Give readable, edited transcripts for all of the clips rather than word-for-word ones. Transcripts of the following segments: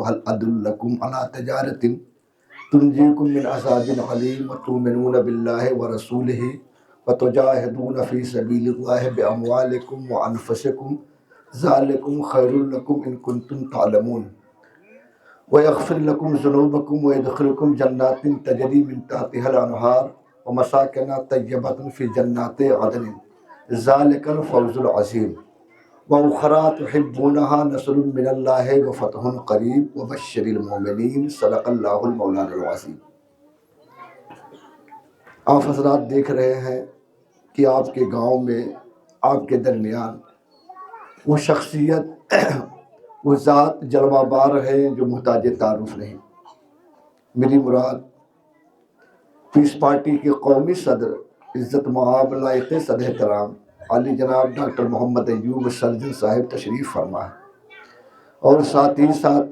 هل أدلكم على تجارة تنجيكم من عذاب عليم وتؤمنون بالله ورسوله وتجاهدون في سبيل الله بأموالكم وأنفسكم ذلكم خير لكم إن كنتم تعلمون ويغفر لكم ذنوبكم ويدخلكم جنات تجري من تحتها الأنهار ومساكن طيبة في جنات عدن ذلك الفوز العظيم وأخرى تحبونها نصر من الله وفتح قریب وبشر المؤمنین صدق اللہ المولانا العظیم۔ آپ حضرات دیکھ رہے ہیں کہ آپ کے گاؤں میں، آپ کے درمیان وہ شخصیت وہ ذات جلوہ بار ہے جو محتاج تعارف نہیں۔ میری مراد پیس پارٹی کے قومی صدر عزت مآب لائق صدر احترام علی جناب ڈاکٹر محمد ایوب سرجن صاحب تشریف فرما ہے، اور ساتھ ہی ساتھ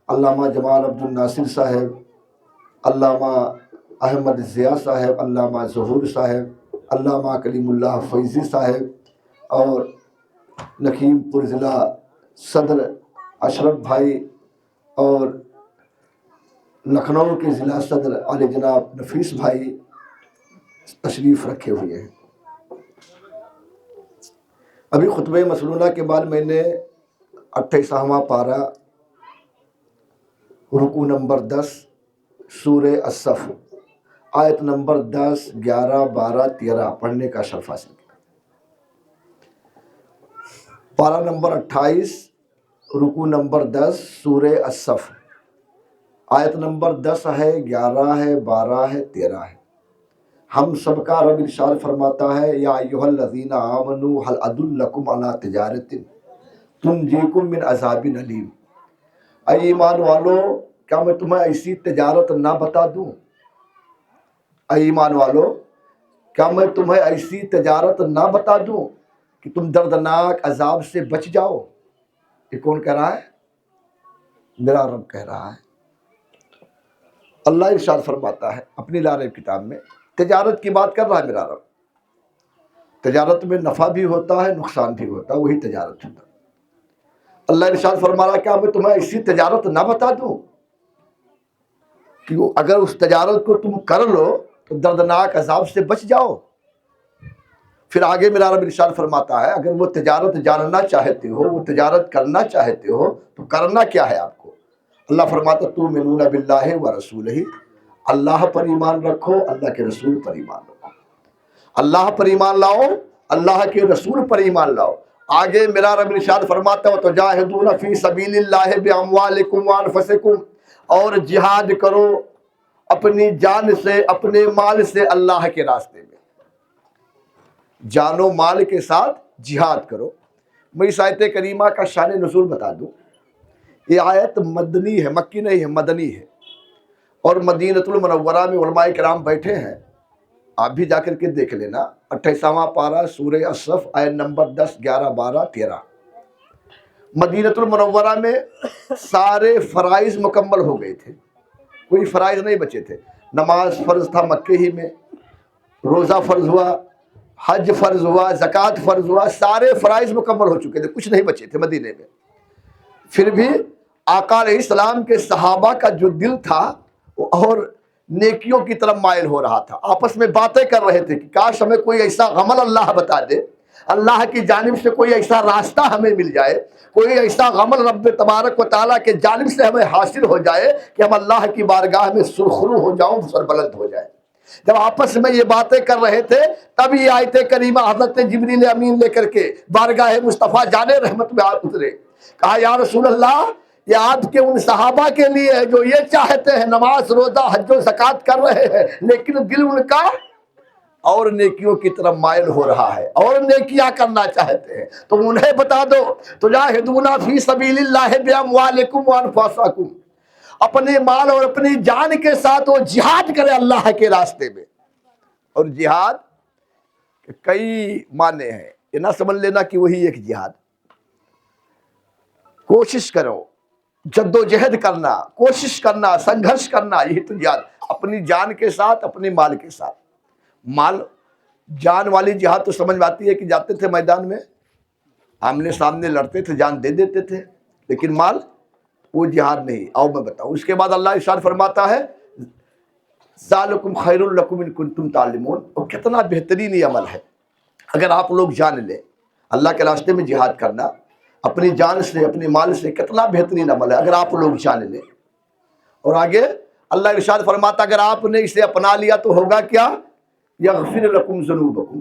علامہ جمال عبد الناصر صاحب، علامہ احمد ضیاء صاحب، علامہ ظہور صاحب، علامہ کلیم اللہ فیضی صاحب، اور لکھیم پور ضلع صدر اشرف بھائی، اور لکھنؤ کے ضلع صدر علی جناب نفیس بھائی تشریف رکھے ہوئے ہیں۔ ابھی خطبہ مسنونہ کے بعد میں نے 28واں پارہ رکوع نمبر 10 سورہ الصف آیت نمبر 10، 11، 12، 13 پڑھنے کا شرف حاصل کیا۔ پارہ نمبر 28 رکوع نمبر 10 سورہ الصف آیت نمبر 10 ہے، 11 ہے، 12 ہے، 13 ہے۔ ہم سب کا رب ارشاد فرماتا ہے، یا ایھا الذین آمنوا هل ادلکم علی تجارۃ تنجیکم من عذاب علیم۔ اے ایمان والو، کیا میں تمہیں ایسی تجارت نہ بتا دوں؟ اے ایمان والو، کیا میں تمہیں ایسی تجارت نہ بتا دوں کہ تم دردناک عذاب سے بچ جاؤ؟ یہ کون کہہ رہا ہے؟ میرا رب کہہ رہا ہے۔ اللہ ارشاد فرماتا ہے اپنی لارب کتاب میں، تجارت کی بات کر رہا ہے میرا رب۔ تجارت میں نفع بھی ہوتا ہے، نقصان بھی ہوتا ہے، وہی تجارت ہوتا ہے۔ اللہ ارشاد فرما رہا ہے، کیا میں تمہیں ایسی تجارت نہ بتا دوں کہ اگر اس تجارت کو تم کر لو تو دردناک عذاب سے بچ جاؤ؟ پھر آگے میرا رب ارشاد فرماتا ہے، اگر وہ تجارت جاننا چاہتے ہو، وہ تجارت کرنا چاہتے ہو تو کرنا کیا ہے آپ کو؟ اللہ فرماتا ہے، تؤمنون باللہ ورسولہ، اللہ پر ایمان رکھو، اللہ کے رسول پر ایمان رکھو۔ اللہ پر ایمان لاؤ، اللہ کے رسول پر ایمان لاؤ۔ آگے میرا رب ارشاد فرماتا ہے، وَتُجَاهِدُونَ فِي سَبِيلِ اللَّهِ بِأَمْوَالِكُمْ وَأَنفُسِكُمْ، اور جہاد کرو اپنی جان سے، اپنے مال سے اللہ کے راستے میں۔ جان و مال کے ساتھ جہاد کرو۔ میں اس آیت کریمہ کا شان نزول بتا دوں۔ یہ آیت مدنی ہے، مکی نہیں ہے، مدنی ہے، اور مدینۃ المنورہ میں علماء کرام بیٹھے ہیں۔ آپ بھی جا کر کے دیکھ لینا، 28واں پارہ سورہ الصف آیت نمبر 10، 11، 12، 13۔ مدینۃ المنورہ میں سارے فرائض مکمل ہو گئے تھے، کوئی فرائض نہیں بچے تھے۔ نماز فرض تھا مکے ہی میں، روزہ فرض ہوا، حج فرض ہوا، زکوٰۃ فرض ہوا، سارے فرائض مکمل ہو چکے تھے، کچھ نہیں بچے تھے مدینے میں۔ پھر بھی آقا علیہ السلام کے صحابہ کا جو دل تھا اور نیکیوں کی طرف مائل ہو رہا تھا، آپس میں باتیں کر رہے تھے کہ کاش ہمیں کوئی ایسا عمل اللہ بتا دے، اللہ کی جانب سے کوئی ایسا راستہ ہمیں مل جائے، کوئی ایسا عمل رب تبارک و تعالیٰ کے جانب سے ہمیں حاصل ہو جائے کہ ہم اللہ کی بارگاہ میں سرخرو ہو جاؤں، سربلند ہو جائے۔ جب آپس میں یہ باتیں کر رہے تھے تب یہ آیت کریمہ حضرت جبریل امین لے کر کے بارگاہ مصطفیٰ جان رحمت میں اترے۔ کہا، یا رسول اللہ، یہ آپ کے ان صحابہ کے لیے ہے جو یہ چاہتے ہیں، نماز روزہ حج و زکوٰۃ کر رہے ہیں، لیکن دل ان کا اور نیکیوں کی طرف مائل ہو رہا ہے، اور نیکیاں کرنا چاہتے ہیں، تو انہیں بتا دو، تجاہدون فی سبیل اللہ باموالکم وانفسکم، اپنے مال اور اپنی جان کے ساتھ وہ جہاد کرے اللہ کے راستے میں۔ اور جہاد کے کئی معنی ہیں، یہ نہ سمجھ لینا کہ وہی ایک جہاد۔ کوشش کرو، جد و جہد کرنا، کوشش کرنا، سنگھرش کرنا، یہی تو جہاد، اپنی جان کے ساتھ، اپنے مال کے ساتھ۔ مال جان والی جہاد تو سمجھ میں آتی ہے کہ جاتے تھے میدان میں، آمنے سامنے لڑتے تھے، جان دے دیتے تھے، لیکن مال وہ جہاد نہیں. آؤ میں بتاؤں. اس کے بعد اللہ ارشاد فرماتا ہے ذالکم خیر لکم ان کنتم تعلمون. اور کتنا بہترین یہ عمل ہے اگر آپ لوگ جان لیں. اللہ کے راستے میں جہاد کرنا اپنی جان سے اپنی مال سے کتنا بہترین عمل ہے اگر آپ لوگ جان لیں. اور آگے اللہ ارشاد فرماتا اگر آپ نے اسے اپنا لیا تو ہوگا کیا؟ یغفر لکم ذنوبکم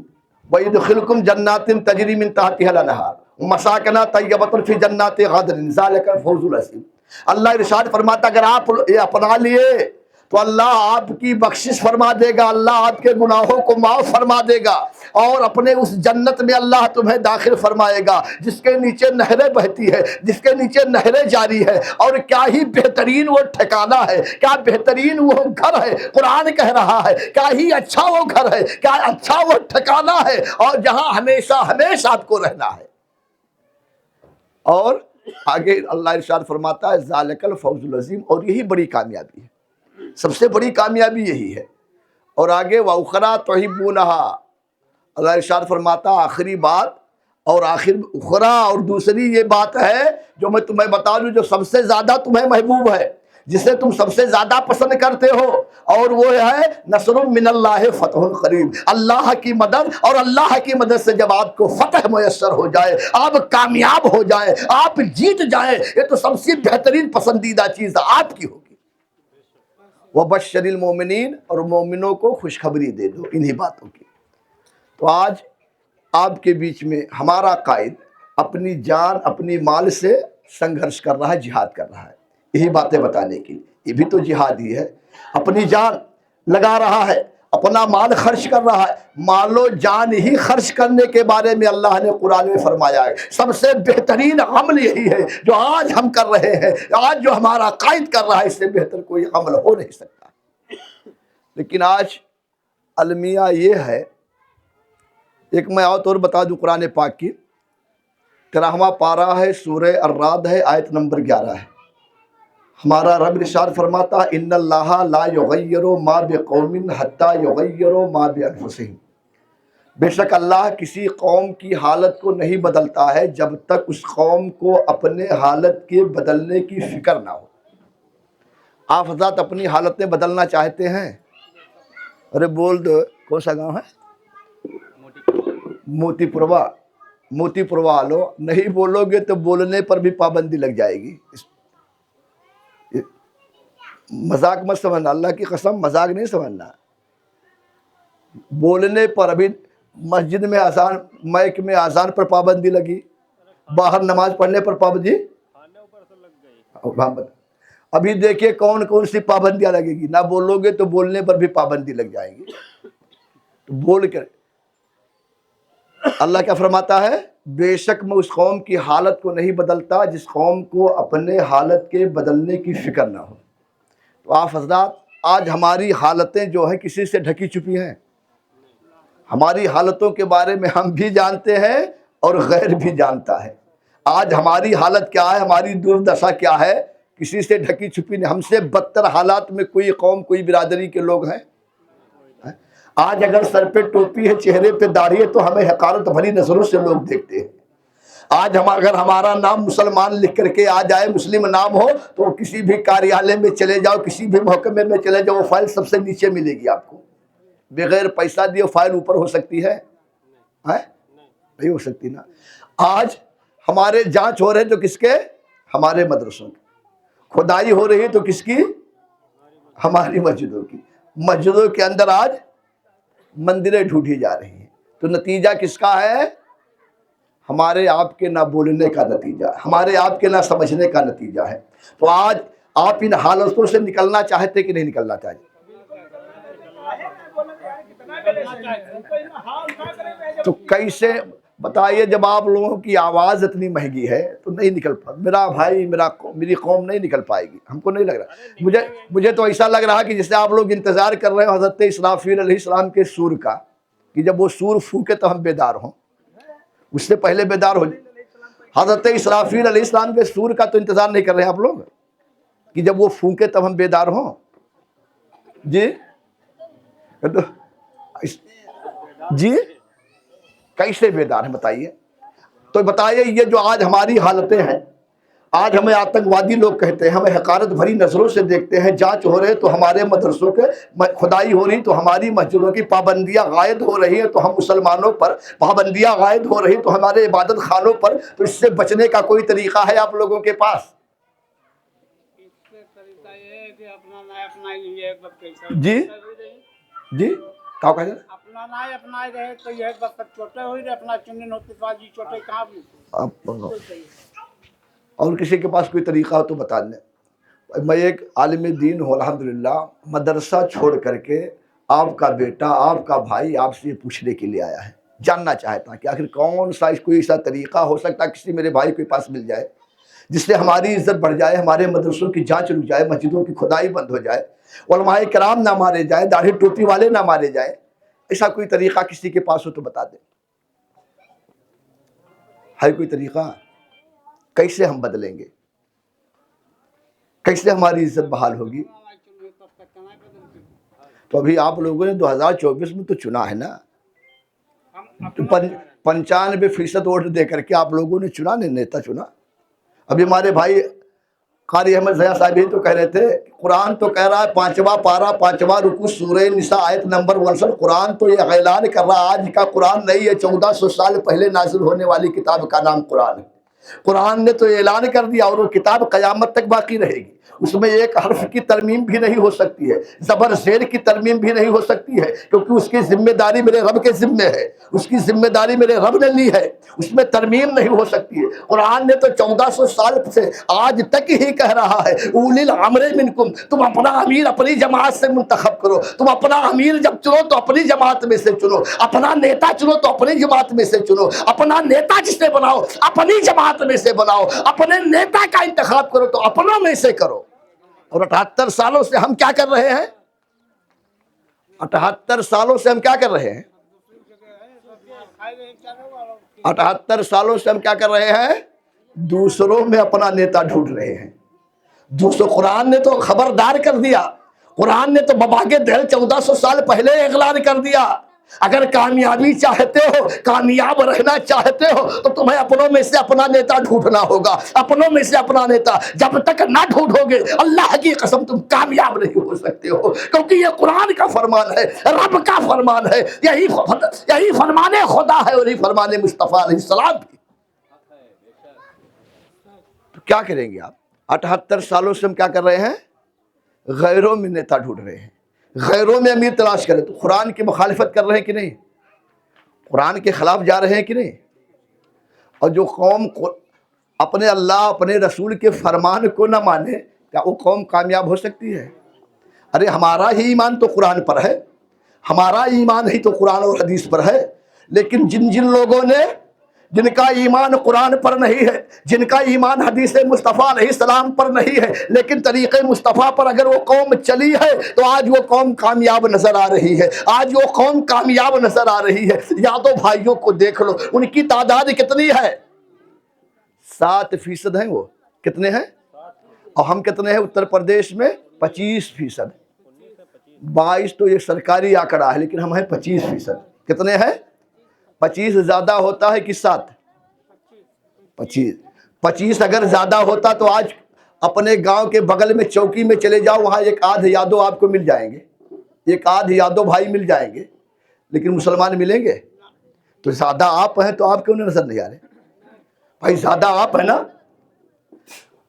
ویدخلکم جنات تجری من تحتها الانہار مساکن طیبۃ فی جنات عدن ذلک الفوز العظیم. اللہ ارشاد فرماتا اگر آپ یہ اپنا لیے تو اللہ آپ کی بخشش فرما دے گا, اللہ آپ کے گناہوں کو معاف فرما دے گا, اور اپنے اس جنت میں اللہ تمہیں داخل فرمائے گا جس کے نیچے نہریں بہتی ہے, جس کے نیچے نہریں جاری ہے. اور کیا ہی بہترین وہ ٹھکانہ ہے, کیا بہترین وہ گھر ہے. قرآن کہہ رہا ہے کیا ہی اچھا وہ گھر ہے, کیا اچھا وہ ٹھکانہ ہے, اور جہاں ہمیشہ ہمیشہ آپ کو رہنا ہے. اور آگے اللہ ارشاد فرماتا ہے ذالک الفوز العظیم. اور یہی بڑی کامیابی ہے, سب سے بڑی کامیابی یہی ہے. اور آگے وَأُخْرَىٰ تُحِبُّونَهَا. اللہ ارشاد فرماتا آخری بات, اور آخر اخرا اور دوسری یہ بات ہے جو میں تمہیں بتا دوں جو سب سے زیادہ تمہیں محبوب ہے, جسے تم سب سے زیادہ پسند کرتے ہو, اور وہ ہے نصر من اللہ فتح قریب. اللہ کی مدد, اور اللہ کی مدد سے جب آپ کو فتح میسر ہو جائے, آپ کامیاب ہو جائے, آپ جیت جائیں, یہ تو سب سے بہترین پسندیدہ چیز آپ کی ہوگی. وَبَشِّرِ الْمُؤْمِنِينَ. اور مومنوں کو خوشخبری دے دو انہی باتوں کی. تو آج آپ کے بیچ میں ہمارا قائد اپنی جان اپنی مال سے سنگھرش کر رہا ہے, جہاد کر رہا ہے, یہی باتیں بتانے کی. یہ بھی تو جہاد ہی ہے. اپنی جان لگا رہا ہے, اپنا مال خرچ کر رہا ہے. مال و جان ہی خرچ کرنے کے بارے میں اللہ نے قرآن میں فرمایا ہے سب سے بہترین عمل یہی ہے جو آج ہم کر رہے ہیں, آج جو ہمارا قائد کر رہا ہے, اس سے بہتر کوئی عمل ہو نہیں سکتا. لیکن آج المیہ یہ ہے, ایک میں اور طور بتا دوں قرآن پاک کی 13واں پارہ ہے, سورہ الرعد ہے, آیت نمبر 11 ہے. ہمارا رب ارشاد فرماتا ان اللہ لا یغیر ما بقوم حتی یغیر ما بانفسہم. بے شک اللہ کسی قوم کی حالت کو نہیں بدلتا ہے جب تک اس قوم کو اپنے حالت کے بدلنے کی فکر نہ ہو. آپ حضرات اپنی حالتیں بدلنا چاہتے ہیں؟ ارے بول دو کون سا گاؤں ہے؟ موتی پوروا. موتی پوروا والو نہیں بولو گے تو بولنے پر بھی پابندی لگ جائے گی. مذاق مت سمجھنا, اللہ کی قسم مذاق نہیں سمجھنا. بولنے پر ابھی مسجد میں اذان, مائک میں اذان پر پابندی لگی, باہر نماز پڑھنے پر پابندی, ابھی دیکھیے کون کون سی پابندیاں لگے گی. نہ بولو گے تو بولنے پر بھی پابندی لگ جائے گی. بول کر اللہ کیا فرماتا ہے بے شک میں اس قوم کی حالت کو نہیں بدلتا جس قوم کو اپنے حالت کے بدلنے کی فکر نہ ہو. تو آپ حضرات آج ہماری حالتیں جو ہیں کسی سے ڈھکی چھپی ہیں. ہماری حالتوں کے بارے میں ہم بھی جانتے ہیں اور غیر بھی جانتا ہے. آج ہماری حالت کیا ہے, ہماری دردشا کیا ہے, کسی سے ڈھکی چھپی نہیں. ہم سے بدتر حالات میں کوئی قوم کوئی برادری کے لوگ ہیں. آج اگر سر پہ ٹوپی ہے چہرے پہ داڑھی ہے تو ہمیں حقارت بھری نظروں سے لوگ دیکھتے ہیں. آج ہم اگر ہمارا نام مسلمان لکھ کر کے آ جائے, مسلم نام ہو, تو کسی بھی کاریالے میں چلے جاؤ, کسی بھی محکمے میں چلے جاؤ, وہ فائل سب سے نیچے ملے گی آپ کو. بغیر پیسہ دیے فائل اوپر ہو سکتی ہے؟ نہیں ہو سکتی نا. آج ہمارے جانچ ہو رہے تو کس کے؟ ہمارے مدرسوں کی. کھدائی ہو رہی تو کس کی؟ ہماری مسجدوں کی. مسجدوں کے اندر آج مندریں ڈھونڈی جا رہی ہیں. تو نتیجہ کس کا ہے؟ ہمارے آپ کے نہ بولنے کا نتیجہ, ہمارے آپ کے نہ سمجھنے کا نتیجہ ہے. تو آج آپ ان حالتوں سے نکلنا چاہتے کہ نہیں نکلنا چاہتے؟ تو کیسے بتائیے, جب آپ لوگوں کی آواز اتنی مہنگی ہے تو نہیں نکل پا. میرا بھائی میری قوم نہیں نکل پائے گی. ہم کو نہیں لگ رہا, مجھے تو ایسا لگ رہا کہ جسے آپ لوگ انتظار کر رہے ہیں حضرت اسرافیل علیہ السلام کے سور کا, کہ جب وہ سور پھونکے تو ہم بیدار ہوں. اس سے پہلے بیدار ہو جائے. حضرت اسرافیل علیہ السلام کے سور کا تو انتظار نہیں کر رہے ہیں آپ لوگ, کہ جب وہ پھونکے تب ہم بیدار ہوں. جی جی کیسے بیدار ہیں بتائیے. تو بتائیے یہ جو آج ہماری حالتیں ہیں, آج ہمیں آتنکوادی لوگ کہتے ہیں، ہمیں حقارت بھری نظروں سے دیکھتے ہیں، جانچ ہو رہے تو ہمارے مدرسوں کے کھدائی ہو رہی تو ہماری مسجدوں کی پابندیاں عائد ہو رہی ہیں، تو ہم مسلمانوں پر پابندیاں عائد ہو رہی تو ہمارے عبادت خانوں پر، تو اس سے بچنے کا کوئی طریقہ ہے آپ لوگوں کے پاس؟ جی جی کیا کہہ رہے ہیں؟ اور کسی کے پاس کوئی طریقہ ہو تو بتا دیں۔ میں ایک عالم دین ہوں الحمدللہ، مدرسہ چھوڑ کر کے آپ کا بیٹا، آپ کا بھائی آپ سے پوچھنے کے لیے آیا ہے، جاننا چاہتا کہ آخر کون سا کوئی ایسا طریقہ ہو سکتا ہے کسی میرے بھائی کے پاس مل جائے جس سے ہماری عزت بڑھ جائے، ہمارے مدرسوں کی جانچ رک جائے، مسجدوں کی کھدائی بند ہو جائے، علماء کرام نہ مارے جائیں، داڑھی ٹوپی والے نہ مارے جائیں۔ ایسا کوئی طریقہ کسی کے پاس ہو تو بتا دیں، ہے کوئی طریقہ؟ کیسے ہم بدلیں گے؟ کیسے ہماری عزت بحال ہوگی؟ تو ابھی آپ لوگوں نے 2024 میں تو چنا ہے نا، 95% ووٹ دے کر کے آپ لوگوں نے چنا، نیتا چنا۔ ابھی ہمارے بھائی قاری احمد ضیاء صاحب ہی تو کہہ رہے تھے، قرآن تو کہہ رہا ہے 5واں پارہ 5واں رکوع سورہ نساء آیت نمبر 61، قرآن تو یہ اعلان کر رہا آج کا قرآن نہیں ہے، 1400 سال پہلے نازل ہونے والی کتاب کا نام قرآن ہے۔ قرآن نے تو اعلان کر دیا اور وہ کتاب قیامت تک باقی رہے گی، اس میں ایک حرف کی ترمیم بھی نہیں ہو سکتی ہے، زبر زیر کی ترمیم بھی نہیں ہو سکتی ہے، کیونکہ اس کی ذمہ داری میرے رب کے ذمے ہے، اس کی ذمہ داری میرے رب نے لی ہے، اس میں ترمیم نہیں ہو سکتی ہے۔ قرآن نے تو 1400 سال سے آج تک ہی کہہ رہا ہے اولی الامر منکم، تم اپنا امیر اپنی جماعت سے منتخب کرو، تم اپنا امیر جب چنو تو اپنی جماعت میں سے چنو، اپنا نیتا چنو تو اپنی جماعت میں سے چنو، اپنا نیتا جس سے بناؤ اپنی جماعت میں سے بناؤ، اپنے نیتا کا انتخاب کرو تو اپنوں میں سے کرو۔ اور 78 سالوں سے ہم کیا کر رہے ہیں؟ 78 سالوں سے ہم کیا کر رہے ہیں؟ 78 سالوں سے ہم کیا کر رہے ہیں؟ دوسروں میں اپنا نیتا ڈھونڈ رہے ہیں۔ قرآن نے تو خبردار کر دیا، قرآن نے تو بابا کے دہل 1400 سال پہلے اعلان کر دیا، اگر کامیابی چاہتے ہو، کامیاب رہنا چاہتے ہو تو تمہیں اپنوں میں سے اپنا نیتا ڈھونڈنا ہوگا، اپنوں میں سے اپنا نیتا جب تک نہ ڈھونڈو گے اللہ کی قسم تم کامیاب نہیں ہو سکتے ہو، کیونکہ یہ قرآن کا فرمان ہے، رب کا فرمان ہے، یہی فرمان خدا ہے اور یہی فرمان مصطفیٰ علیہ السلام بھی۔ تو کیا کریں گے آپ؟ 78 سالوں سے ہم کیا کر رہے ہیں؟ غیروں میں نیتا ڈھونڈ رہے ہیں، غیروں میں امیر تلاش کریں۔ تو قرآن کی مخالفت کر رہے ہیں کہ نہیں؟ قرآن کے خلاف جا رہے ہیں کہ نہیں؟ اور جو قوم اپنے اللہ اپنے رسول کے فرمان کو نہ مانے کیا وہ قوم کامیاب ہو سکتی ہے؟ ارے ہمارا ہی ایمان تو قرآن پر ہے، ہمارا ایمان ہی تو قرآن اور حدیث پر ہے، لیکن جن لوگوں نے جن کا ایمان قرآن پر نہیں ہے، جن کا ایمان حدیث مصطفیٰ علیہ السلام پر نہیں ہے، لیکن طریق مصطفیٰ پر اگر وہ قوم چلی ہے تو آج وہ قوم کامیاب نظر آ رہی ہے، آج وہ قوم کامیاب نظر آ رہی ہے۔ یادوں بھائیوں کو دیکھ لو، ان کی تعداد کتنی ہے؟ 7% ہیں۔ وہ کتنے ہیں؟ اور ہم کتنے ہیں اتر پردیش میں؟ 25%۔ 22 تو یہ سرکاری آنکڑا ہے، لیکن ہم ہیں 25%۔ کتنے ہیں؟ 25 زیادہ ہوتا ہے کہ 7؟ 25 اگر زیادہ ہوتا تو آج اپنے گاؤں کے بغل میں چوکی میں چلے جاؤ، وہاں ایک آدھ یادو آپ کو مل جائیں گے، ایک آدھ یادو بھائی مل جائیں گے، لیکن مسلمان ملیں گے؟ تو زیادہ آپ ہیں تو آپ کیوں نظر نہیں آ رہے؟ بھائی زیادہ آپ ہیں نا،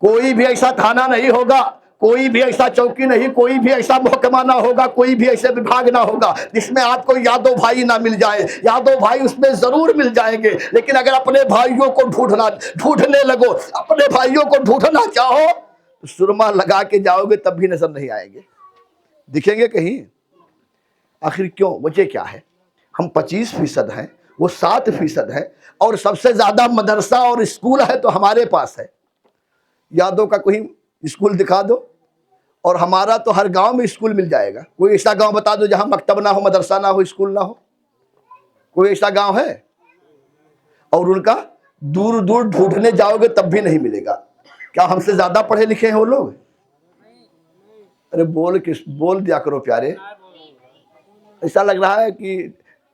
کوئی بھی ایسا تھانہ نہیں ہوگا، کوئی بھی ایسا چوکی نہیں، کوئی بھی ایسا محکمہ نہ ہوگا، کوئی بھی ایسے وبھاگ نہ ہوگا جس میں آپ کو یادو بھائی نہ مل جائے۔ یادو بھائی اس میں ضرور مل جائیں گے، لیکن اگر اپنے بھائیوں کو ڈھونڈنے لگو، اپنے بھائیوں کو ڈھونڈنا چاہو تو سرما لگا کے جاؤ گے تب بھی نظر نہیں آئیں گے، دکھیں گے کہیں؟ آخر کیوں؟ وجہ کیا ہے؟ ہم 25% ہیں، وہ 7% ہے، اور سب سے زیادہ مدرسہ اور اسکول ہے تو ہمارے پاس ہے۔ یادوں کا کوئی اسکول دکھا دو، اور ہمارا تو ہر گاؤں میں اسکول مل جائے گا۔ کوئی ایسا گاؤں بتا دو جہاں مکتب نہ ہو، مدرسہ نہ ہو، اسکول نہ ہو؟ کوئی ایسا گاؤں ہے؟ اور ان کا دور دور ڈھونڈنے جاؤ گے تب بھی نہیں ملے گا۔ کیا ہم سے زیادہ پڑھے لکھے ہیں وہ لوگ؟ ارے بول دیا کرو پیارے، ایسا لگ رہا ہے کہ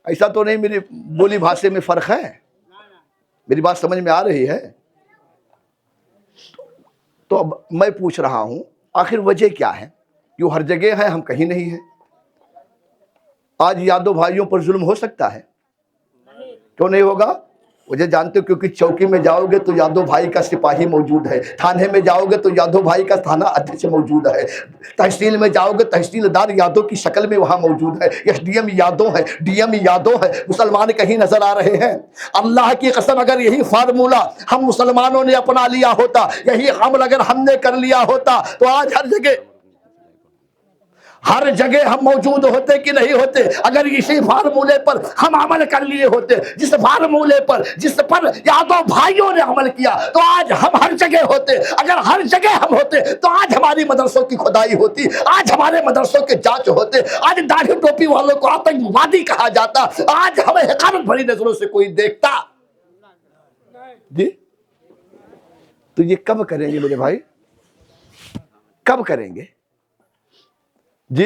ایسا تو نہیں میری بولی بھاشے میں فرق ہے؟ میری بات سمجھ میں آ رہی ہے؟ تو اب میں پوچھ رہا ہوں آخر وجہ کیا ہے؟ کیوں ہر جگہ ہے ہم کہیں نہیں ہیں؟ آج یادو بھائیوں پر ظلم ہو سکتا ہے؟ کیوں نہیں ہوگا؟ وجہ جانتے ہو، کیونکہ چوکی میں جاؤ گے تو یادو بھائی کا سپاہی موجود ہے، تھانے میں جاؤ گے تو یادو بھائی کا تھانہ ادھیش موجود ہے، تحصیل میں جاؤ گے تحصیل دار یادو کی شکل میں وہاں موجود ہے، ایس ڈی ایم یادو ہے، ڈی ایم یادو ہے۔ مسلمان کہیں نظر آ رہے ہیں؟ اللہ کی قسم اگر یہی فارمولہ ہم مسلمانوں نے اپنا لیا ہوتا، یہی عمل اگر ہم نے کر لیا ہوتا، تو آج ہر جگہ ہم موجود ہوتے کہ نہیں ہوتے؟ اگر اسی فارمولے پر ہم عمل کر لیے ہوتے، جس فارمولے پر جس پر یادو بھائیوں نے عمل کیا، تو آج ہم ہر جگہ ہوتے۔ اگر ہر جگہ ہم ہوتے تو آج ہماری مدرسوں کی کھدائی ہوتی، آج ہمارے مدرسوں کے جانچ ہوتے، آج داڑھی ٹوپی والوں کو آتنکوادی کہا جاتا، آج ہمیں حقارت بھری نظروں سے کوئی دیکھتا۔ جی تو یہ کب کریں گے میرے بھائی؟ کب کریں گے؟ جی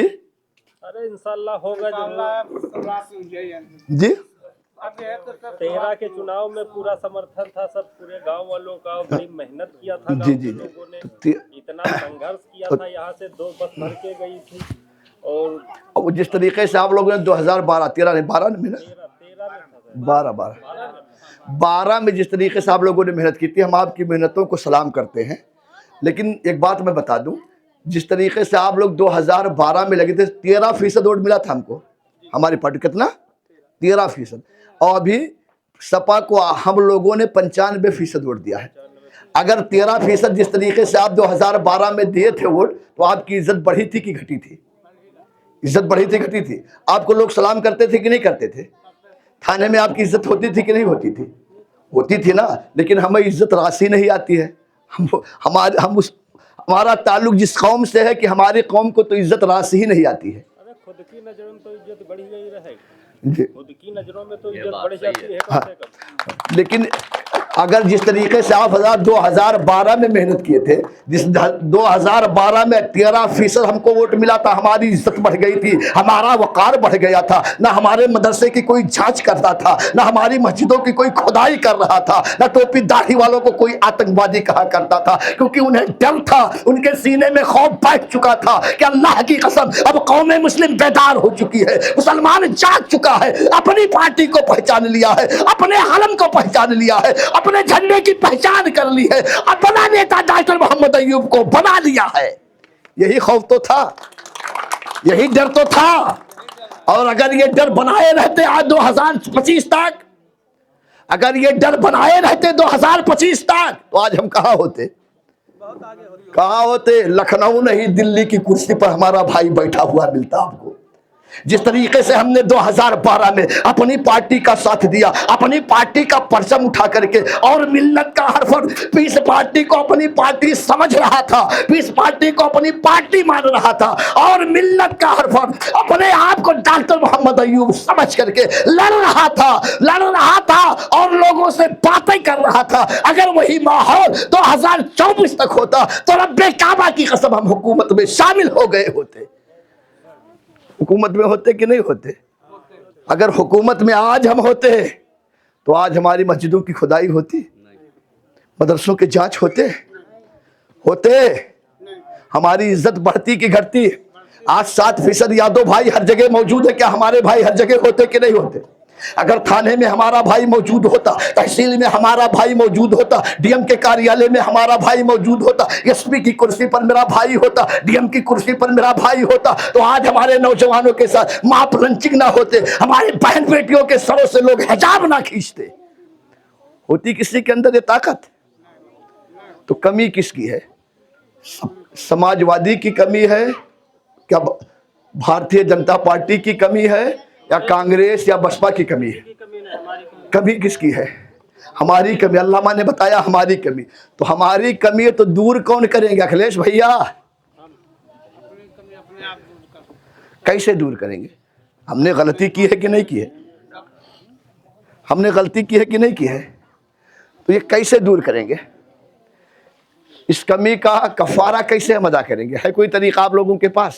ارے انشاءاللہ ہوگا جی 13 کے چناؤ میں پورا سمرتھن تھا سب پورے گاؤں والوں کا، بڑی محنت کیا تھا جی گاؤں جی کے لوگوں نے، جی اتنا سنگھرش کیا تھا، یہاں سے 2 بس بھر کے گئی تھی، اور جس طریقے سے آپ لوگوں نے 2012 13 نہیں 12 میں نا 12 میں جس طریقے سے آپ لوگوں نے محنت کی تھی، ہم آپ کی محنتوں کو سلام کرتے ہیں۔ لیکن ایک بات میں بتا دوں، جس طریقے سے آپ لوگ 2012 میں لگے تھے، 13% ووٹ ملا تھا ہم کو، ہماری پارٹی کتنا؟ 13%، اور ابھی سپا کو ہم لوگوں نے 95% ووٹ دیا ہے۔ اگر 13% جس طریقے سے آپ 2012 میں دیے تھے ووٹ، تو آپ کی عزت بڑھی تھی کہ گھٹی تھی؟ عزت بڑھی تھی گھٹی تھی؟ آپ کو لوگ سلام کرتے تھے کہ نہیں کرتے تھے؟ تھانے میں آپ کی عزت ہوتی تھی کہ نہیں ہوتی تھی؟ ہوتی تھی نا۔ لیکن ہمیں عزت راسی نہیں آتی ہے، ہمارا تعلق جس قوم سے ہے کہ ہماری قوم کو تو عزت راسی ہی نہیں آتی ہے۔ ارے خود کی نظروں میں تو عزت بڑھی گئی رہے، جی خود کی نظروں میں تو عزت بڑھ جاتی ہے کم سے کم۔ لیکن اگر جس طریقے سے آپ 2012 میں محنت کیے تھے، جس 2012 میں 13% ہم کو ووٹ ملا تھا، ہماری عزت بڑھ گئی تھی، ہمارا وقار بڑھ گیا تھا، نہ ہمارے مدرسے کی کوئی جھانچ کرتا تھا، نہ ہماری مسجدوں کی کوئی کھدائی کر رہا تھا، نہ ٹوپی داڑھی والوں کو کوئی آتنکوادی کہا کرتا تھا، کیونکہ انہیں ڈر تھا، ان کے سینے میں خوف بیٹھ چکا تھا کہ اللہ کی قسم اب قوم مسلم بیدار ہو چکی ہے، مسلمان جاگ چکا ہے، اپنی پارٹی کو پہچان لیا ہے، اپنے علم کو پہچان لیا ہے، اپنے جھنڈے کی پہچان کر لی ہے، اپنا نیتا ڈاکٹر محمد ایوب کو بنا لیا ہے۔ یہی خوف تو تھا، یہی ڈر تو تھا۔ اور اگر یہ ڈر بنائے رہتے آج 2025 تک، اگر یہ ڈر بنائے رہتے 2025 تک، تو آج ہم کہاں ہوتے؟ کہاں ہوتے؟ لکھنؤ نہیں دلی کی کرسی پر ہمارا بھائی بیٹھا ہوا ملتا آپ کو۔ جس طریقے سے ہم نے 2012 میں اپنی پارٹی کا ساتھ دیا، اپنی پارٹی کا پرچم اٹھا کر کے، اور ملت کا ہر فرد پیس پارٹی کو اپنی پارٹی سمجھ رہا تھا، پیس پارٹی کو اپنی پارٹی مان رہا تھا، اور ملت کا ہر فرد اپنے آپ کو ڈاکٹر محمد ایوب سمجھ کر کے لڑ رہا تھا اور لوگوں سے باتیں کر رہا تھا۔ اگر وہی ماحول 2024 تک ہوتا تو رب کعبہ کی قسم ہم حکومت میں شامل ہو گئے ہوتے۔ حکومت میں ہوتے کہ نہیں ہوتے؟ اگر حکومت میں آج ہم ہوتے تو آج ہماری مسجدوں کی کھدائی ہوتی، مدرسوں کے جانچ ہوتے، ہماری عزت بڑھتی کہ گھٹتی؟ آج 7% یادو بھائی ہر جگہ موجود ہے، کیا ہمارے بھائی ہر جگہ ہوتے کہ نہیں ہوتے؟ اگر تھانے میں ہمارا بھائی موجود ہوتا، تحصیل میں ہمارا بھائی موجود ہوتا، ڈی ایم کے کاریالے میں ہمارا بھائی موجود ہوتا، ایس پی کی کرسی پر میرا بھائی ہوتا، ڈی ایم کی کرسی پر میرا بھائی ہوتا، تو آج ہمارے نوجوانوں کے ساتھ ماپ لنچنگ نہ ہوتے، ہماری بہن بیٹیوں کے سروں سے لوگ حجاب نہ کھینچتے۔ ہوتی کسی کے اندر یہ طاقت؟ تو کمی کس کی ہے؟ سماجوادی کی کمی ہے کیا؟ بھارتیہ جنتا پارٹی کی کمی ہے یا کانگریس یا بسپا کی کمی ہے؟ کمی کس کی ہے؟ ہماری کمی۔ علامہ نے بتایا ہماری کمی، تو ہماری کمی تو دور کون کریں گے؟ اکھلیش بھیا کیسے دور کریں گے؟ ہم نے غلطی کی ہے کہ نہیں کی ہے؟ ہم نے غلطی کی ہے کہ نہیں کی ہے؟ تو یہ کیسے دور کریں گے؟ اس کمی کا کفارہ کیسے ہم ادا کریں گے؟ ہے کوئی طریقہ آپ لوگوں کے پاس؟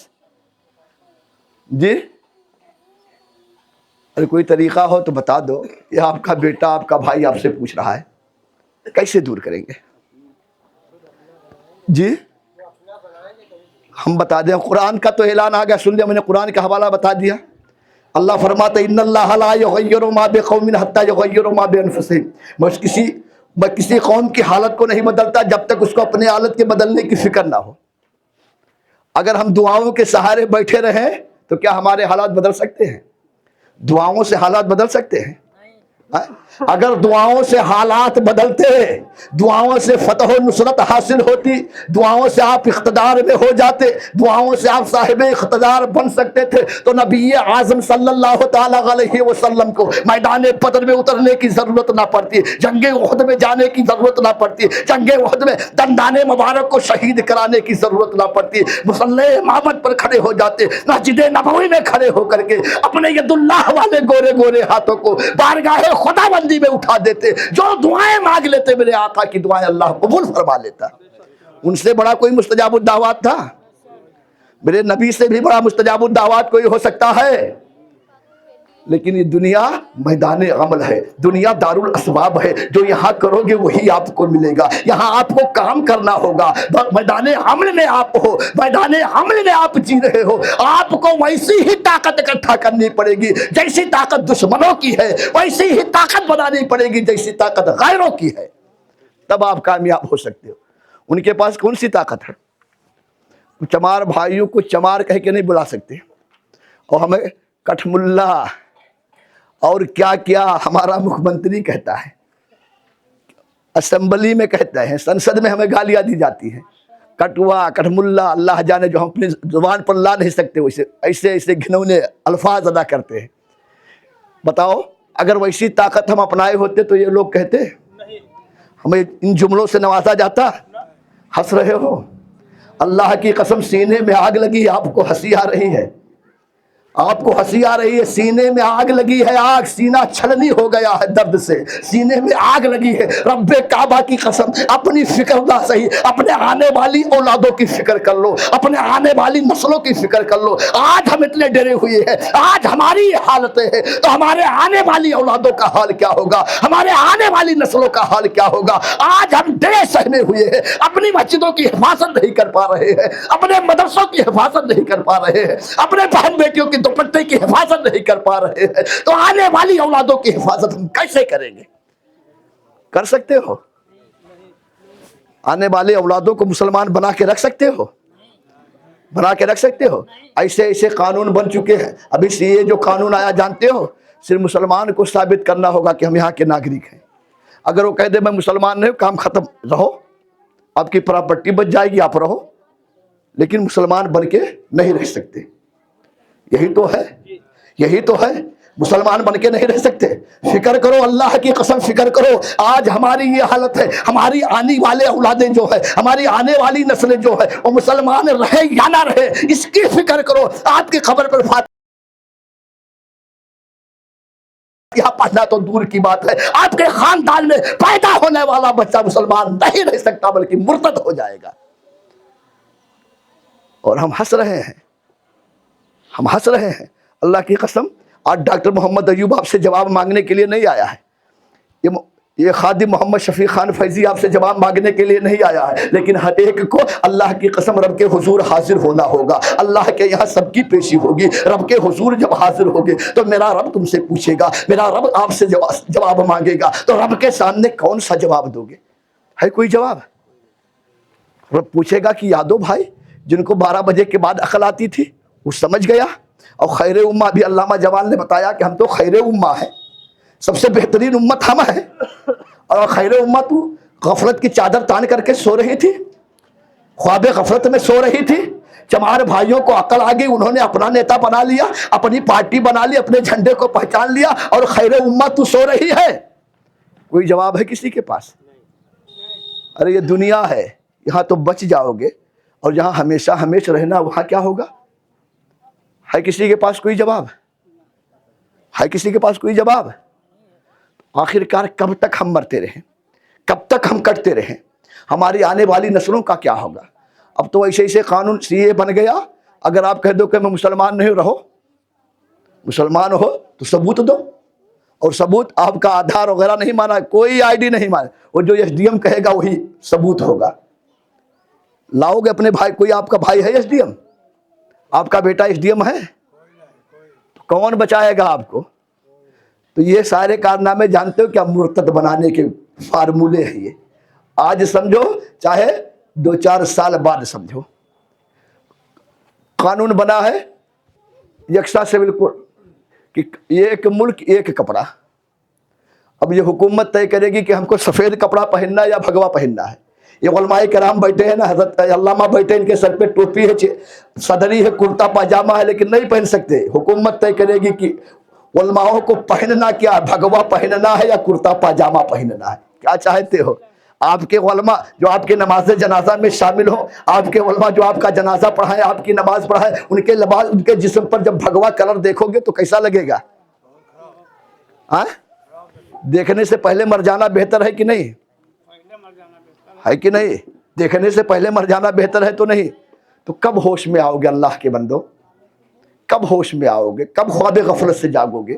جی اگر کوئی طریقہ ہو تو بتا دو، یہ آپ کا بیٹا آپ کا بھائی آپ سے پوچھ رہا ہے، کیسے دور کریں گے؟ جی ہم بتا دیں، قرآن کا تو اعلان آ گیا، سن لیا، میں نے قرآن کا حوالہ بتا دیا۔ اللہ فرماتا ہے ان اللہ لا یغیر ما بقوم حتی یغیروا ما بانفسہم، میں کسی قوم کی حالت کو نہیں بدلتا جب تک اس کو اپنے حالت کے بدلنے کی فکر نہ ہو۔ اگر ہم دعاؤں کے سہارے بیٹھے رہیں تو کیا ہمارے حالات بدل سکتے ہیں؟ دعاؤں سے حالات بدل سکتے ہیں؟ اگر دعاؤں سے حالات بدلتے، دعاؤں سے فتح و نصرت حاصل ہوتی، دعاؤں سے آپ اقتدار میں ہو جاتے، دعاؤں سے آپ صاحب اقتدار بن سکتے تھے، تو نبی اعظم صلی اللہ تعالی علیہ وسلم کو میدان بدر میں اترنے کی ضرورت نہ پڑتی، جنگ احد میں جانے کی ضرورت نہ پڑتی، جنگ احد میں دندان مبارک کو شہید کرانے کی ضرورت نہ پڑتی، مصلی امامت پر کھڑے ہو جاتے، مسجد نبوی میں کھڑے ہو کر کے اپنے ید اللہ والے گورے گورے ہاتھوں کو بارگاہ خدا بندی میں اٹھا دیتے، جو دعائیں مانگ لیتے میرے آقا کی دعائیں اللہ قبول فرما لیتا۔ ان سے بڑا کوئی مستجاب الدعوات تھا؟ میرے نبی سے بھی بڑا مستجاب الدعوات کوئی ہو سکتا ہے؟ لیکن یہ دنیا میدان عمل ہے، دنیا دار الاسباب ہے، جو یہاں کرو گے وہی آپ کو ملے گا، یہاں آپ کو کام کرنا ہوگا، میدان عمل میں آپ ہو، میدان عمل میں آپ جی رہے ہو، آپ کو ویسی ہی طاقت اکٹھا کرنی پڑے گی جیسی طاقت دشمنوں کی ہے، ویسی ہی طاقت بنانی پڑے گی جیسی طاقت غیروں کی ہے، تب آپ کامیاب ہو سکتے ہو۔ ان کے پاس کون سی طاقت ہے؟ چمار بھائیوں کو چمار کہہ کے نہیں بلا سکتے، اور ہمیں کٹھ ملا اور کیا کیا ہمارا مکھ منتری کہتا ہے، اسمبلی میں کہتا ہے، سنسد میں ہمیں گالیاں دی جاتی ہیں، کٹوا کٹھ ملا، اللہ جانے، جو ہم اپنی زبان پر لا نہیں سکتے، ویسے ایسے ایسے گھنونے الفاظ ادا کرتے ہیں۔ بتاؤ اگر ویسی طاقت ہم اپنائے ہوتے تو یہ لوگ کہتے ہمیں ان جملوں سے نوازا جاتا؟ ہنس رہے ہو؟ اللہ کی قسم سینے میں آگ لگی، آپ کو ہنسی آ رہی ہے، آپ کو ہنسی آ رہی ہے، سینے میں آگ لگی ہے، آگ، سینہ چھلنی ہو گیا ہے درد سے، سینے میں آگ لگی ہے۔ رب کعبہ کی قسم اپنی فکر نہ صحیح، اپنے آنے والی اولادوں کی فکر کر لو، اپنے آنے والی نسلوں کی فکر کر لو۔ آج ہم اتنے ڈرے ہوئے ہیں، آج ہماری یہ حالتیں ہیں، تو ہمارے آنے والی اولادوں کا حال کیا ہوگا، ہمارے آنے والی نسلوں کا حال کیا ہوگا۔ آج ہم ڈرے سہمے ہوئے ہیں، اپنی مسجدوں کی حفاظت نہیں کر پا رہے ہیں، اپنے مدرسوں کی حفاظت نہیں کر پا رہے ہیں، اپنے بہن بیٹیوں کی دوپٹے کی حفاظت نہیں کر پا رہے ہیں، تو آنے والی اولادوں کی حفاظت ہم کیسے کریں گے؟ کر سکتے ہو؟ آنے والے اولادوں کو مسلمان بنا کے رکھ سکتے ہو؟ بنا کے رکھ سکتے ہو؟ ایسے ایسے قانون بن چکے ہیں، ابھی سے یہ جو قانون آیا جانتے ہو، صرف مسلمان کو ثابت کرنا ہوگا کہ ہم یہاں کے ناگرک ہیں۔ اگر وہ کہہ دے میں مسلمان نہیں ہوں، کام ختم، رہو، آپ کی پراپرٹی بچ جائے گی، آپ رہو، لیکن مسلمان بن کے نہیں رہ سکتے۔ یہی تو ہے، یہی تو ہے، مسلمان بن کے نہیں رہ سکتے۔ فکر کرو، اللہ کی قسم فکر کرو، آج ہماری یہ حالت ہے، ہماری آنے والے اولادیں جو ہے، ہماری آنے والی نسلیں جو ہے، وہ مسلمان رہے یا نہ رہے، اس کی فکر کرو۔ آپ کی خبر پر فاتحہ یہاں پڑھنا تو دور کی بات ہے، آپ کے خاندان میں پیدا ہونے والا بچہ مسلمان نہیں رہ سکتا، بلکہ مرتد ہو جائے گا۔ اور ہم ہنس رہے ہیں، ہم ہنس رہے ہیں، اللہ کی قسم۔ آج ڈاکٹر محمد ایوب آپ سے جواب مانگنے کے لیے نہیں آیا ہے، یہ خادم محمد شفیق خان فیضی آپ سے جواب مانگنے کے لیے نہیں آیا ہے، لیکن ہر ایک کو اللہ کی قسم رب کے حضور حاضر ہونا ہوگا، اللہ کے یہاں سب کی پیشی ہوگی۔ رب کے حضور جب حاضر ہوگے تو میرا رب تم سے پوچھے گا، میرا رب آپ سے جواب مانگے گا، تو رب کے سامنے کون سا جواب دو گے؟ ہے کوئی جواب؟ رب پوچھے گا کہ یادو بھائی جن کو 12 بجے کے بعد عقل آتی تھی وہ سمجھ گیا، اور خیر امہ بھی علامہ جوال نے بتایا کہ ہم تو خیر امہ ہیں، سب سے بہترین امت ہم ہیں، اور خیر امت غفلت کی چادر تان کر کے سو رہی تھی، خواب غفلت میں سو رہی تھی۔ چمار بھائیوں کو عقل آ گئی، انہوں نے اپنا نیتا بنا لیا، اپنی پارٹی بنا لی، اپنے جھنڈے کو پہچان لیا، اور خیر امت تو سو رہی ہے۔ کوئی جواب ہے کسی کے پاس؟ ارے یہ دنیا ہے، یہاں تو بچ جاؤ گے، اور جہاں ہمیشہ ہمیشہ رہنا وہاں کیا ہوگا؟ ہے کسی کے پاس کوئی جواب؟ ہے کسی کے پاس کوئی جواب؟ آخر کار کب تک ہم مرتے رہیں، کب تک ہم کٹتے رہیں؟ ہماری آنے والی نسلوں کا کیا ہوگا؟ اب تو ایسے ایسے قانون سی اے بن گیا، اگر آپ کہہ دو کہ میں مسلمان نہیں، رہو، مسلمان ہو تو ثبوت دو، اور ثبوت آپ کا آدھار وغیرہ نہیں مانا، کوئی آئی ڈی نہیں مانا، وہ جو ایس ڈی ایم کہے گا وہی ثبوت ہوگا۔ لاؤ گے اپنے بھائی؟ کوئی آپ کا بھائی ہے ایس ڈی ایم؟ آپ کا بیٹا ایس ڈی ایم ہے؟ کون بچائے گا آپ کو؟ تو یہ سارے کارنامے جانتے ہو کیا مرتد بنانے کے فارمولے ہیں یہ. آج سمجھو چاہے 2-4 سال بعد سمجھو. قانون بنا ہے یکساں سول کوڈ کہ ایک ملک ایک کپڑا. اب یہ حکومت طے کرے گی کہ ہم کو سفید کپڑا پہننا ہے یا بھگوا پہننا ہے. یہ علماء کرام بیٹھے ہیں نا، حضرت علامہ بیٹھے، ان کے سر پہ ٹوپی ہے، صدری ہے، کرتا پاجامہ ہے، لیکن نہیں پہن سکتے. حکومت طے کرے گی کہ علماءوں کو پہننا کیا، بھگوا پہننا ہے یا کرتا پاجامہ پہننا ہے. کیا چاہتے ہو؟ آپ کے علماء جو آپ کے نماز جنازہ میں شامل ہوں، آپ کے علماء جو آپ کا جنازہ پڑھائیں، آپ کی نماز پڑھائیں، ان کے لباس، ان کے جسم پر جب بھگوا کلر دیکھو گے تو کیسا لگے گا؟ ہاں؟ دیکھنے سے پہلے مر جانا بہتر ہے کہ نہیں؟ ہے کہ نہیں؟ دیکھنے سے پہلے مر جانا بہتر ہے تو نہیں؟ تو کب ہوش میں آؤ گے اللہ کے بندو؟ کب ہوش میں آؤ گے؟ کب خواب غفلت سے جاگو گے؟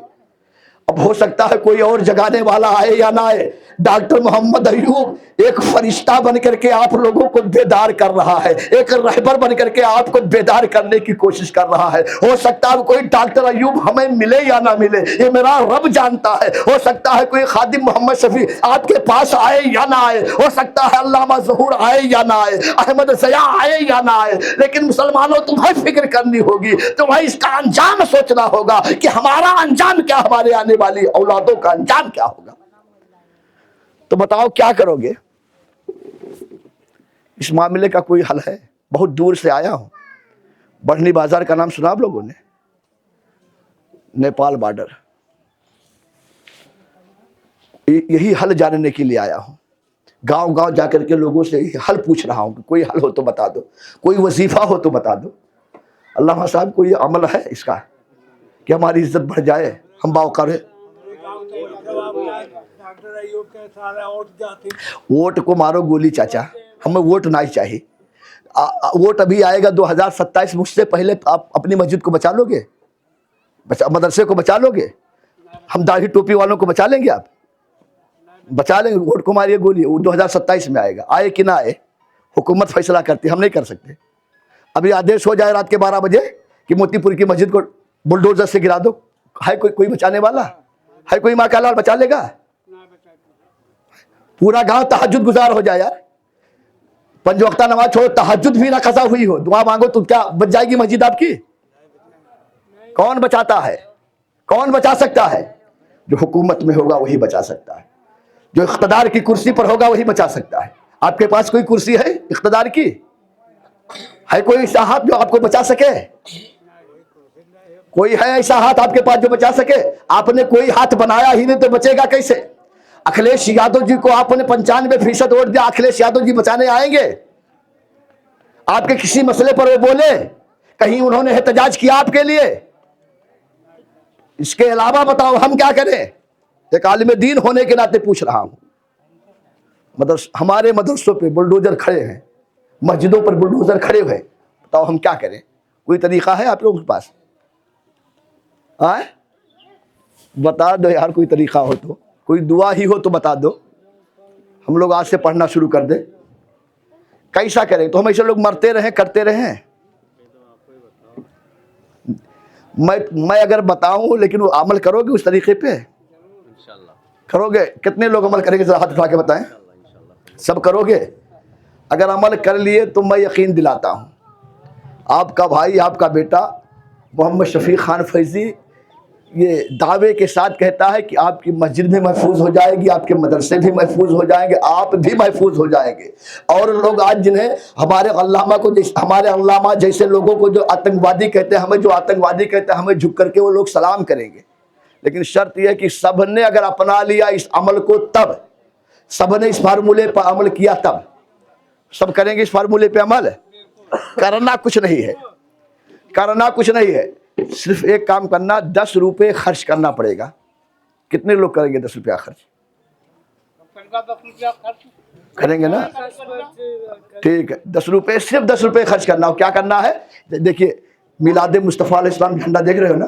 اب ہو سکتا ہے کوئی اور جگانے والا آئے یا نہ آئے. ڈاکٹر محمد ایوب ایک فرشتہ بن کر کے آپ لوگوں کو بیدار کر رہا ہے، ایک رہبر بن کر کے آپ کو بیدار کرنے کی کوشش کر رہا ہے. ہو سکتا ہے کوئی ڈاکٹر ایوب ہمیں ملے یا نہ ملے، یہ میرا رب جانتا ہے. ہو سکتا ہے کوئی خادم محمد شفیع آپ کے پاس آئے یا نہ آئے، ہو سکتا ہے علامہ ظہور آئے یا نہ آئے، احمد ضیاء آئے یا نہ آئے. لیکن مسلمانوں تمہیں فکر کرنی ہوگی، تمہیں اس کا انجام سوچنا ہوگا کہ ہمارا انجام کیا، ہمارے آنے والی اولادوں کا انجام کیا ہوگا. تو بتاؤ کیا کرو گے؟ اس معاملے کا کوئی حل ہے؟ بہت دور سے آیا ہوں. بڑھنی بازار کا نام سنا آپ لوگوں نے؟ نیپال بارڈر. یہی حل جاننے کے لیے آیا ہوں. گاؤں گاؤں جا کر کے لوگوں سے حل پوچھ رہا ہوں کہ کوئی حل ہو تو بتا دو، کوئی وظیفہ ہو تو بتا دو. علامہ صاحب کوئی عمل ہے اس کا کہ ہماری عزت بڑھ جائے، ہم باوقار ہیں؟ ووٹ کو مارو گولی چاچا، ہمیں ووٹ نہیں چاہیے. ووٹ ابھی آئے گا 2027. مجھ سے پہلے آپ اپنی مسجد کو بچا لو گے؟ مدرسے کو بچا لو گے؟ ہم داڑھی ٹوپی والوں کو بچا لیں گے؟ آپ بچا لیں گے؟ ووٹ کو ماریے گولی. وہ 2027 میں آئے گا. آئے کہ نہ آئے حکومت فیصلہ کرتی، ہم نہیں کر سکتے. ابھی آدیش ہو جائے رات کے 12 بجے کہ موتی پور کی مسجد کو بلڈوزر سے گرا دو، ہے کوئی بچانے والا؟ ہے کوئی ماں کا لال بچا لے گا؟ پورا گاؤں تہجد گزار ہو جائے. یار 5 وقتہ نماز چھوڑو، تہجد بھی نہ قضا ہوئی ہو، دعا مانگو تو کیا بچ جائے گی مسجد آپ کی؟ کون بچاتا ہے؟ کون بچا سکتا ہے؟ جو حکومت میں ہوگا وہی بچا سکتا ہے، جو اقتدار کی کرسی پر ہوگا وہی بچا سکتا ہے. آپ کے پاس کوئی کرسی ہے اقتدار کی؟ ہے کوئی ایسا ہاتھ جو آپ کو بچا سکے؟ کوئی ہے ایسا ہاتھ آپ کے پاس جو بچا سکے؟ آپ نے کوئی ہاتھ بنایا ہی نہیں تو بچے گا کیسے؟ اکھلیش یادو جی کو آپ نے 95% ووٹ دیا، اکھلیش یادو جی بچانے آئیں گے؟ آپ کے کسی مسئلے پر وہ بولے؟ کہیں انہوں نے احتجاج کیا آپ کے لیے؟ اس کے علاوہ بتاؤ ہم کیا کریں؟ ایک عالم دین ہونے کے ناطے پوچھ رہا ہوں. ہمارے مدرسوں پہ بلڈوزر کھڑے ہیں، مسجدوں پر بلڈوزر کھڑے ہوئے، بتاؤ ہم کیا کریں؟ کوئی طریقہ ہے آپ لوگوں کے پاس؟ بتا دو یار، کوئی طریقہ ہو تو، کوئی دعا ہی ہو تو بتا دو. ہم لوگ آج سے پڑھنا شروع کر دیں. کیسا کریں؟ تو ہم ایسے لوگ مرتے رہیں، کرتے رہیں. میں اگر بتاؤں لیکن وہ عمل کرو گے اس طریقے پہ؟ کرو گے؟ کتنے لوگ عمل کریں گے؟ ذرا ہاتھ اٹھا کے بتائیں. سب کرو گے؟ اگر عمل کر لیے تو میں یقین دلاتا ہوں آپ کا بھائی، آپ کا بیٹا محمد شفیق خان فیضی یہ دعوے کے ساتھ کہتا ہے کہ آپ کی مسجد بھی محفوظ ہو جائے گی، آپ کے مدرسے بھی محفوظ ہو جائیں گے، آپ بھی محفوظ ہو جائیں گے. اور لوگ آج جنہیں ہمارے علامہ جیسے لوگوں کو جو آتنکوادی کہتے ہیں، ہمیں جو آتنکوادی کہتے ہیں، ہمیں جھک کر کے وہ لوگ سلام کریں گے. لیکن شرط یہ ہے کہ سب نے اگر اپنا لیا اس عمل کو، تب سب نے اس فارمولے پر عمل کیا، تب سب کریں گے اس فارمولے پہ عمل. کرنا کچھ نہیں ہے، کرنا کچھ نہیں ہے، صرف ایک کام کرنا، 10 روپے خرچ کرنا پڑے گا. کتنے لوگ کریں گے 10 روپیہ خرچ؟ کریں گے نا؟ ٹھیک ہے، 10 روپے، صرف 10 روپے خرچ کرنا ہو. کیا کرنا ہے؟ دیکھیے میلاد مصطفیٰ علیہ السلام جھنڈا دیکھ رہے ہو نا؟